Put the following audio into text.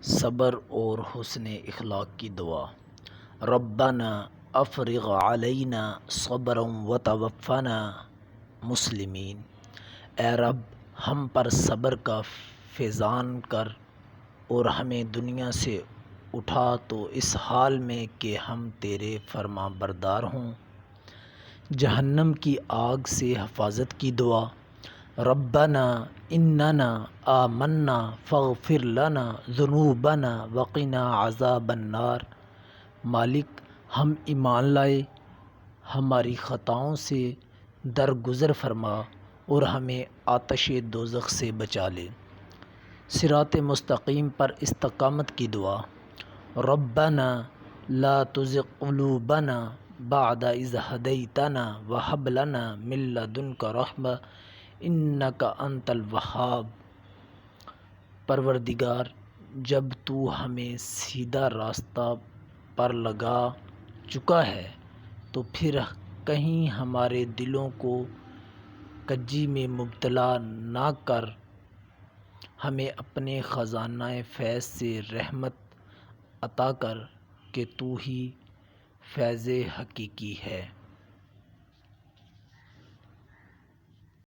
صبر اور حسن اخلاق کی دعا۔ ربنا افرغ علینا صبرا وتوفنا مسلمین۔ اے رب، ہم پر صبر کا فیضان کر اور ہمیں دنیا سے اٹھا تو اس حال میں کہ ہم تیرے فرما بردار ہوں۔ جہنم کی آگ سے حفاظت کی دعا۔ ربنا اننا آمنا فاغفر لنا ذنوبنا وقنا عذاب النار۔ مالک، ہم ایمان لائے، ہماری خطاؤں سے درگزر فرما اور ہمیں آتش دوزخ سے بچا لے۔ صراط مستقیم پر استقامت کی دعا۔ ربنا لا تزغ قلوبنا بعد اذ ہدیتنا وہب لنا من لدنک رحمۃ انک انت الوہاب۔ پروردگار، جب تو ہمیں سیدھا راستہ پر لگا چکا ہے تو پھر کہیں ہمارے دلوں کو کجی میں مبتلا نہ کر، ہمیں اپنے خزانہ فیض سے رحمت عطا کر کہ تو ہی فیض حقیقی ہے۔